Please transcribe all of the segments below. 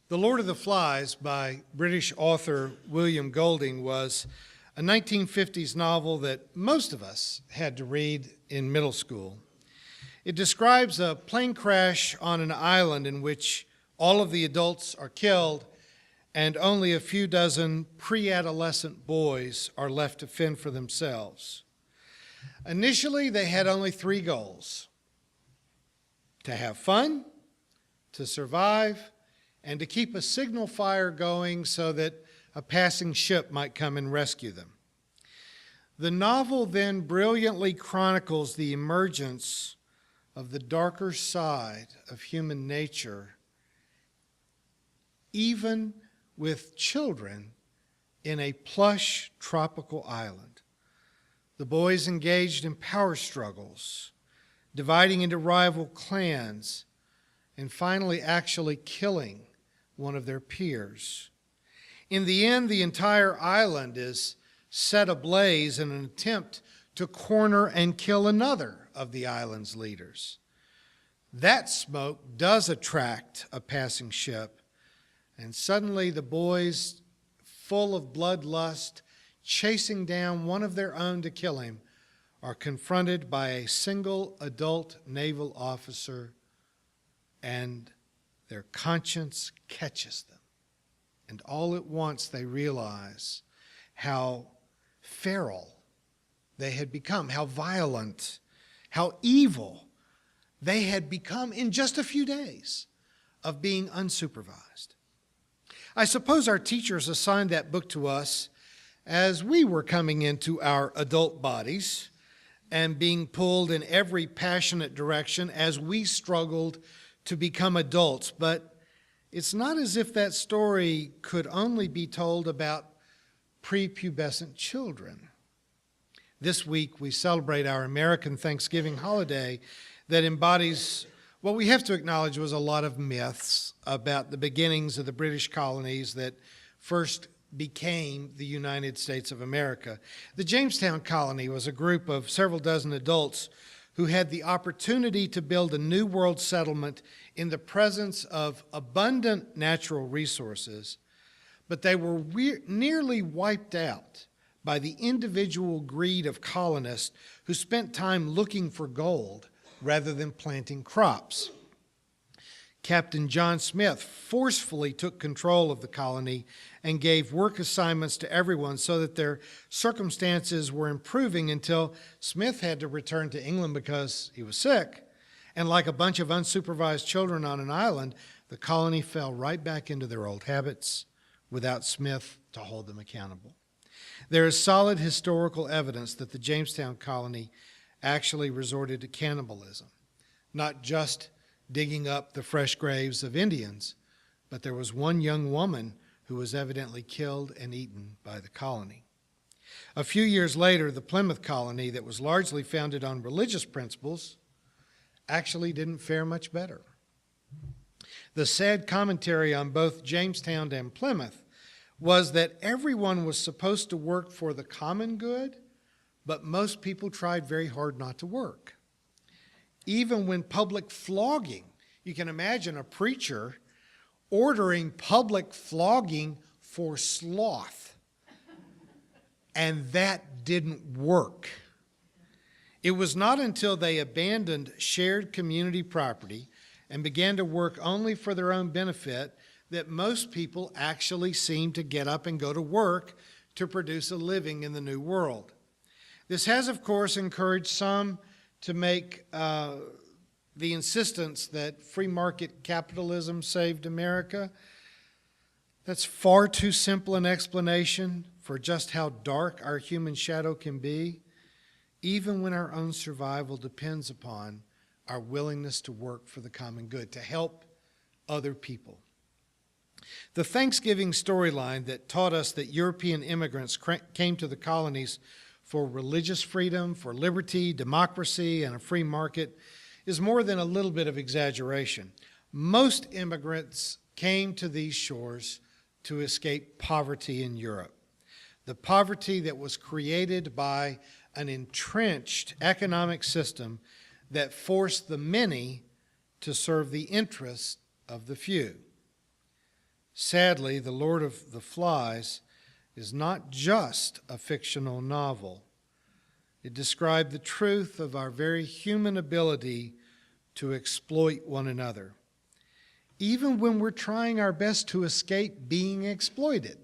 The Lord of the Flies by British author William Golding was a 1950s novel that most of us had to read in middle school. It describes a plane crash on an island in which all of the adults are killed and only a few dozen pre-adolescent boys are left to fend for themselves. Initially, they had only three goals: to have fun, to survive, and to keep a signal fire going so that a passing ship might come and rescue them. The novel then brilliantly chronicles the emergence of the darker side of human nature, even with children in a plush tropical island. The boys engaged in power struggles, dividing into rival clans, and finally actually killing one of their peers. In the end, the entire island is set ablaze in an attempt to corner and kill another of the island's leaders. That smoke does attract a passing ship, and suddenly the boys, full of bloodlust, chasing down one of their own to kill him, are confronted by a single adult naval officer, and their conscience catches them. And all at once they realize how feral they had become, how violent, how evil they had become in just a few days of being unsupervised. I suppose our teachers assigned that book to us as we were coming into our adult bodies and being pulled in every passionate direction as we struggled to become adults. But it's not as if that story could only be told about prepubescent children. This week we celebrate our American Thanksgiving holiday that embodies what we have to acknowledge was a lot of myths about the beginnings of the British colonies that first became the United States of America. The Jamestown colony was a group of several dozen adults who had the opportunity to build a new world settlement in the presence of abundant natural resources, but they were nearly wiped out by the individual greed of colonists who spent time looking for gold rather than planting crops. Captain John Smith forcefully took control of the colony and gave work assignments to everyone so that their circumstances were improving until Smith had to return to England because he was sick. And like a bunch of unsupervised children on an island, the colony fell right back into their old habits without Smith to hold them accountable. There is solid historical evidence that the Jamestown colony actually resorted to cannibalism, not just digging up the fresh graves of Indians, but there was one young woman who was evidently killed and eaten by the colony. A few years later, the Plymouth colony, that was largely founded on religious principles, actually didn't fare much better. The sad commentary on both Jamestown and Plymouth was that everyone was supposed to work for the common good, but most people tried very hard not to work. Even when public flogging, you can imagine a preacher ordering public flogging for sloth, and that didn't work. It was not until they abandoned shared community property and began to work only for their own benefit that most people actually seemed to get up and go to work to produce a living in the New World. This has, of course, encouraged some to make the insistence that free market capitalism saved America. That's far too simple an explanation for just how dark our human shadow can be, even when our own survival depends upon our willingness to work for the common good, to help other people. The Thanksgiving storyline that taught us that European immigrants came to the colonies for religious freedom, for liberty, democracy, and a free market is more than a little bit of exaggeration. Most immigrants came to these shores to escape poverty in Europe. The poverty that was created by an entrenched economic system that forced the many to serve the interests of the few. Sadly, The Lord of the Flies is not just a fictional novel. It described the truth of our very human ability to exploit one another, even when we're trying our best to escape being exploited.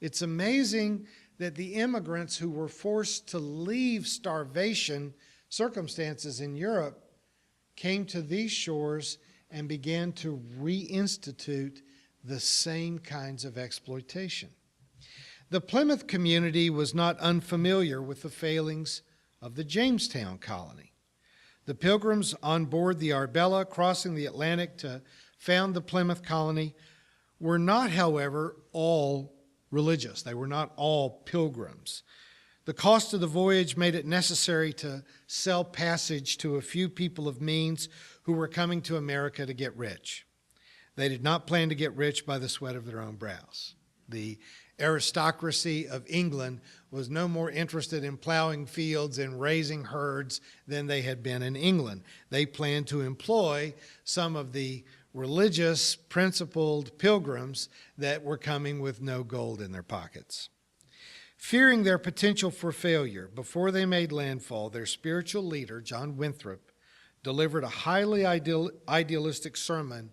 It's amazing that the immigrants who were forced to leave starvation circumstances in Europe came to these shores and began to reinstitute the same kinds of exploitation. The Plymouth community was not unfamiliar with the failings of the Jamestown colony. The Pilgrims on board the Arbella, crossing the Atlantic to found the Plymouth colony, were not, however, all religious. They were not all pilgrims. The cost of the voyage made it necessary to sell passage to a few people of means who were coming to America to get rich. They did not plan to get rich by the sweat of their own brows. The aristocracy of England was no more interested in plowing fields and raising herds than they had been in England. They planned to employ some of the religious, principled pilgrims that were coming with no gold in their pockets. Fearing their potential for failure, before they made landfall, their spiritual leader, John Winthrop, delivered a highly idealistic sermon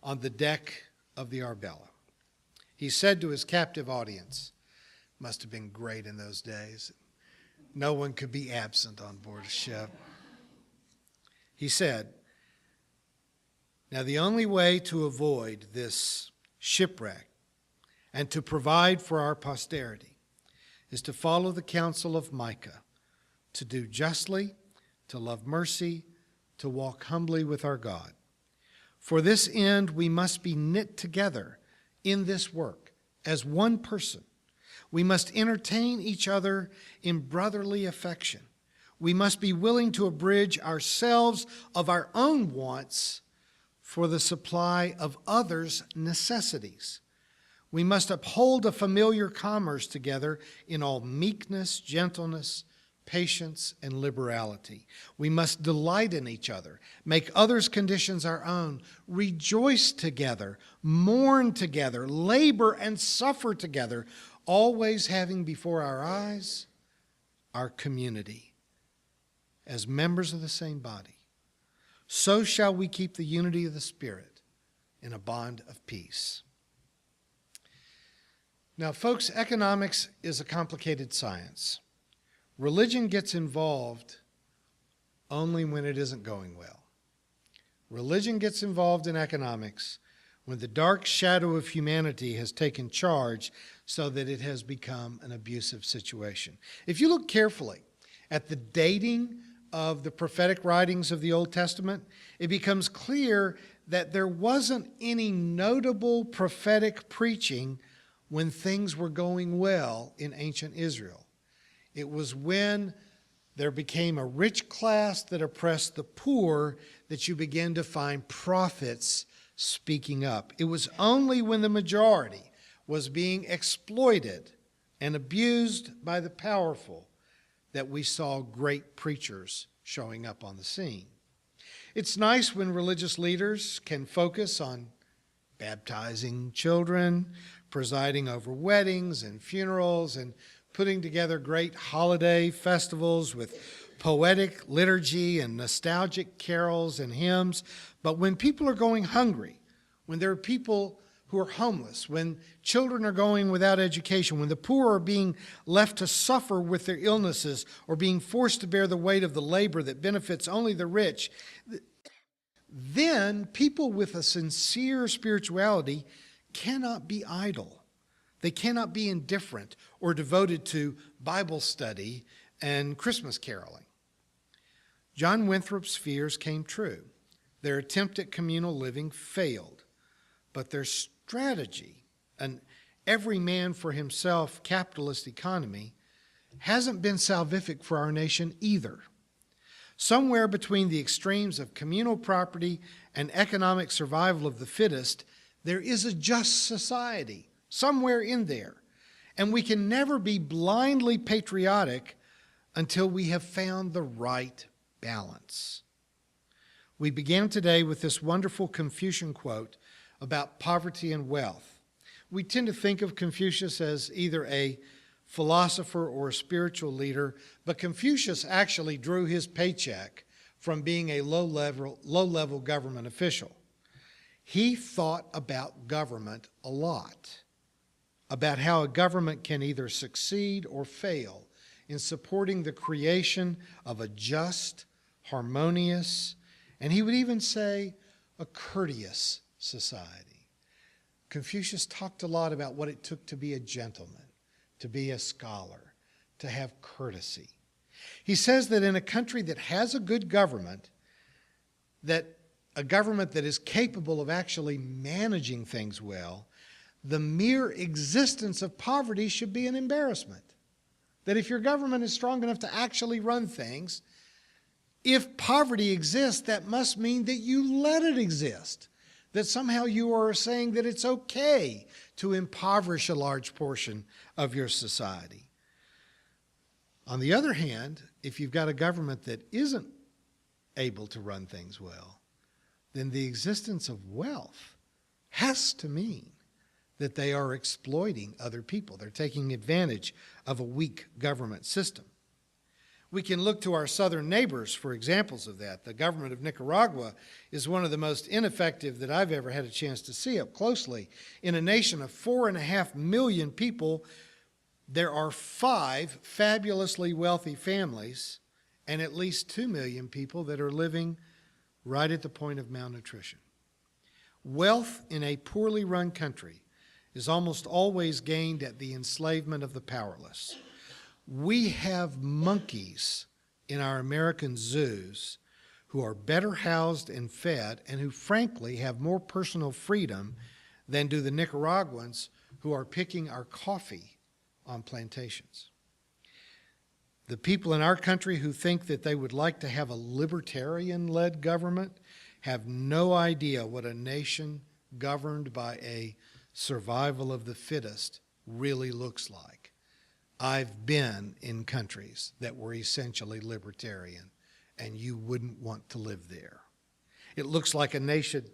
on the deck of the Arbella. He said to his captive audience, must have been great in those days. No one could be absent on board a ship. He said, now the only way to avoid this shipwreck and to provide for our posterity is to follow the counsel of Micah, to do justly, to love mercy, to walk humbly with our God. For this end, we must be knit together in this work as one person. We must entertain each other in brotherly affection. We must be willing to abridge ourselves of our own wants for the supply of others' necessities. We must uphold a familiar commerce together in all meekness, gentleness, patience, and liberality. We must delight in each other, make others' conditions our own, rejoice together, mourn together, labor and suffer together, always having before our eyes our community as members of the same body. So shall we keep the unity of the Spirit in a bond of peace. Now, folks, economics is a complicated science. Religion gets involved only when it isn't going well. Religion gets involved in economics when the dark shadow of humanity has taken charge so that it has become an abusive situation. If you look carefully at the dating of the prophetic writings of the Old Testament, it becomes clear that there wasn't any notable prophetic preaching when things were going well in ancient Israel. It was when there became a rich class that oppressed the poor that you began to find prophets speaking up. It was only when the majority was being exploited and abused by the powerful that we saw great preachers showing up on the scene. It's nice when religious leaders can focus on baptizing children, presiding over weddings and funerals, and putting together great holiday festivals with poetic liturgy and nostalgic carols and hymns. But when people are going hungry, when there are people who are homeless, when children are going without education, when the poor are being left to suffer with their illnesses or being forced to bear the weight of the labor that benefits only the rich, then people with a sincere spirituality cannot be idle. They cannot be indifferent or devoted to Bible study and Christmas caroling. John Winthrop's fears came true. Their attempt at communal living failed, but their strategy, an every man for himself capitalist economy, hasn't been salvific for our nation either. Somewhere between the extremes of communal property and economic survival of the fittest, there is a just society somewhere in there. And we can never be blindly patriotic until we have found the right balance. We began today with this wonderful Confucian quote about poverty and wealth. We tend to think of Confucius as either a philosopher or a spiritual leader, but Confucius actually drew his paycheck from being a low-level government official. He thought about government a lot, about how a government can either succeed or fail in supporting the creation of a just, harmonious, and he would even say a courteous society. Confucius talked a lot about what it took to be a gentleman, to be a scholar, to have courtesy. He says that in a country that has a good government, that a government that is capable of actually managing things well, the mere existence of poverty should be an embarrassment. That if your government is strong enough to actually run things, if poverty exists, that must mean that you let it exist. That somehow you are saying that it's okay to impoverish a large portion of your society. On the other hand, if you've got a government that isn't able to run things well, then the existence of wealth has to mean that they are exploiting other people. They're taking advantage of a weak government system. We can look to our southern neighbors for examples of that. The government of Nicaragua is one of the most ineffective that I've ever had a chance to see up closely. In a nation of 4.5 million people, there are 5 fabulously wealthy families and at least 2 million people that are living right at the point of malnutrition. Wealth in a poorly run country is almost always gained at the enslavement of the powerless. We have monkeys in our American zoos who are better housed and fed and who frankly have more personal freedom than do the Nicaraguans who are picking our coffee on plantations. The people in our country who think that they would like to have a libertarian-led government have no idea what a nation governed by a survival of the fittest really looks like. I've been in countries that were essentially libertarian, and you wouldn't want to live there. It looks like a nation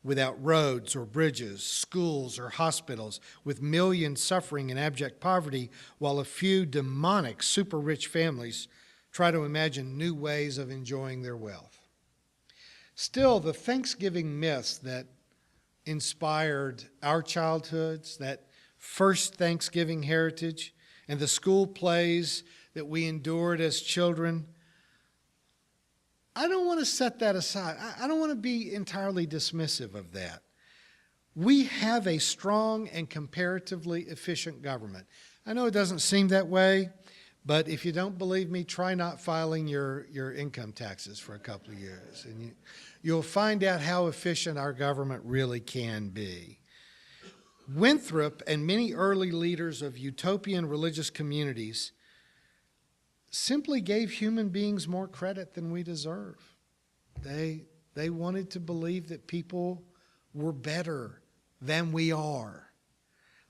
without roads or bridges, schools or hospitals, with millions suffering in abject poverty, while a few demonic, super-rich families try to imagine new ways of enjoying their wealth. Still, the Thanksgiving myths that inspired our childhoods, that first Thanksgiving heritage, and the school plays that we endured as children, I don't want to set that aside. I don't want to be entirely dismissive of that. We have a strong and comparatively efficient government. I know it doesn't seem that way, but if you don't believe me, try not filing your income taxes for a couple of years, and you'll find out how efficient our government really can be. Winthrop and many early leaders of utopian religious communities simply gave human beings more credit than we deserve. They wanted to believe that people were better than we are.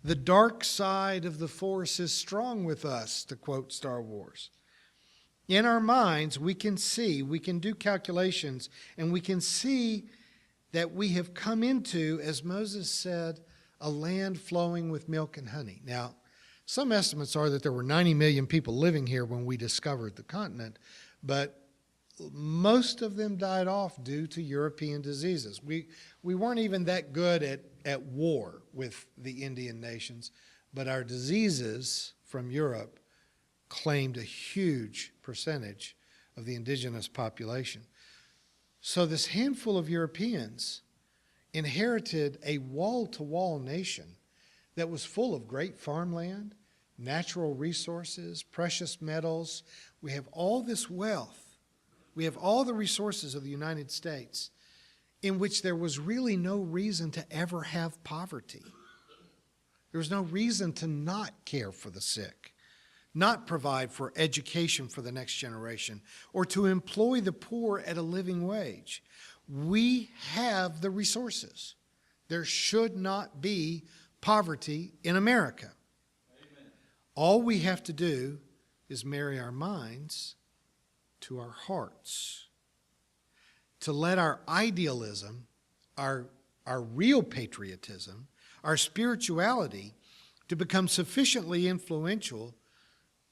The dark side of the force is strong with us, to quote Star Wars. In our minds, we can see, we can do calculations, and we can see that we have come into, as Moses said, a land flowing with milk and honey. Now, some estimates are that there were 90 million people living here when we discovered the continent, but most of them died off due to European diseases. We weren't even that good at war with the Indian nations, but our diseases from Europe claimed a huge percentage of the indigenous population. So this handful of Europeans inherited a wall-to-wall nation that was full of great farmland, natural resources, precious metals. We have all this wealth. We have all the resources of the United States in which there was really no reason to ever have poverty. There was no reason to not care for the sick, not provide for education for the next generation, or to employ the poor at a living wage. We have the resources. There should not be poverty in America. Amen. All we have to do is marry our minds to our hearts, to let our idealism, our our real patriotism, our spirituality, to become sufficiently influential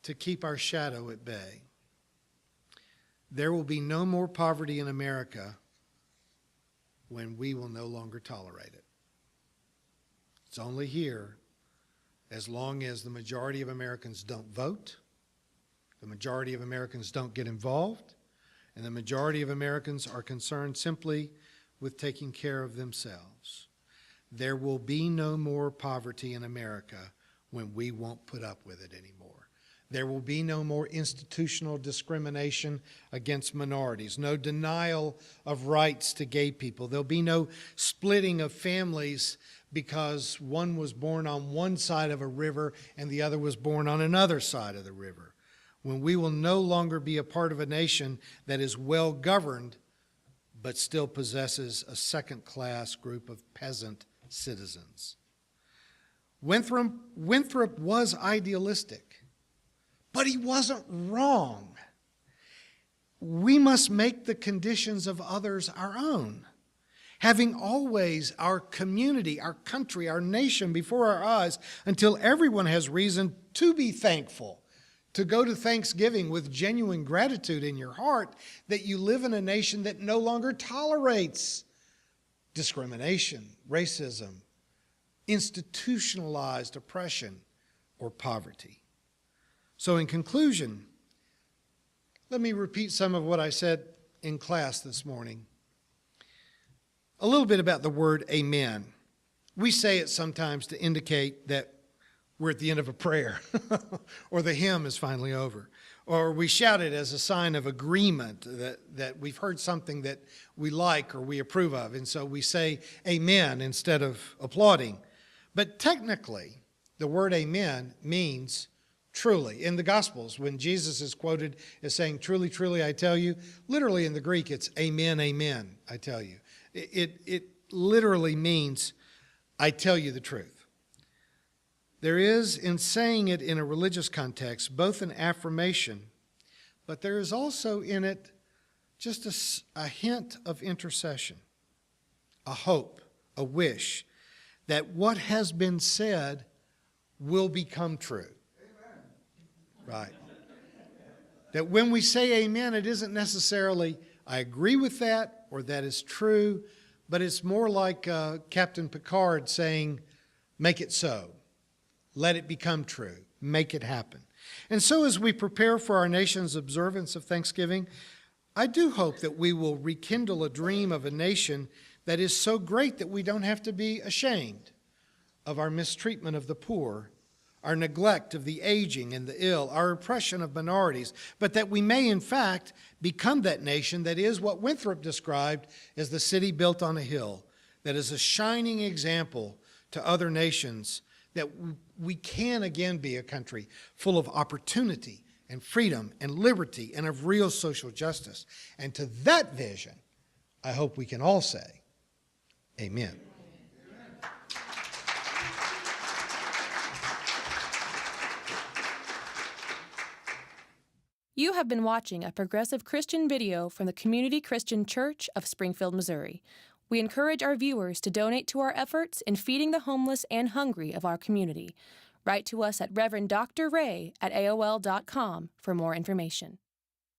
to keep our shadow at bay. There will be no more poverty in America when we will no longer tolerate it. It's only here as long as the majority of Americans don't vote, the majority of Americans don't get involved, and the majority of Americans are concerned simply with taking care of themselves. There will be no more poverty in America when we won't put up with it anymore. There will be no more institutional discrimination against minorities, no denial of rights to gay people. There'll be no splitting of families because one was born on one side of a river and the other was born on another side of the river. When we will no longer be a part of a nation that is well governed but still possesses a second-class group of peasant citizens. Winthrop was idealistic, but he wasn't wrong. We must make the conditions of others our own. Having always our community, our country, our nation before our eyes until everyone has reason to be thankful, to go to Thanksgiving with genuine gratitude in your heart that you live in a nation that no longer tolerates discrimination, racism, institutionalized oppression, or poverty. So in conclusion, let me repeat some of what I said in class this morning. A little bit about the word amen. We say it sometimes to indicate that we're at the end of a prayer or the hymn is finally over. Or we shout it as a sign of agreement that we've heard something that we like or we approve of. And so we say amen instead of applauding. But technically, the word amen means truly. In the Gospels, when Jesus is quoted as saying, truly, truly, I tell you, literally in the Greek, it's amen, amen, I tell you. It literally means, I tell you the truth. There is, in saying it in a religious context, both an affirmation, but there is also in it just a hint of intercession, a hope, a wish that what has been said will become true. Right. That when we say amen, it isn't necessarily, I agree with that, or that is true, but it's more like Captain Picard saying, make it so. Let it become true. Make it happen. And so as we prepare for our nation's observance of Thanksgiving, I do hope that we will rekindle a dream of a nation that is so great that we don't have to be ashamed of our mistreatment of the poor, our neglect of the aging and the ill, our oppression of minorities, but that we may in fact become that nation that is what Winthrop described as the city built on a hill, that is a shining example to other nations that we can again be a country full of opportunity and freedom and liberty and of real social justice. And to that vision, I hope we can all say, amen. You have been watching a progressive Christian video from the Community Christian Church of Springfield, Missouri. We encourage our viewers to donate to our efforts in feeding the homeless and hungry of our community. Write to us at Rev. Dr. Ray at AOL.com for more information.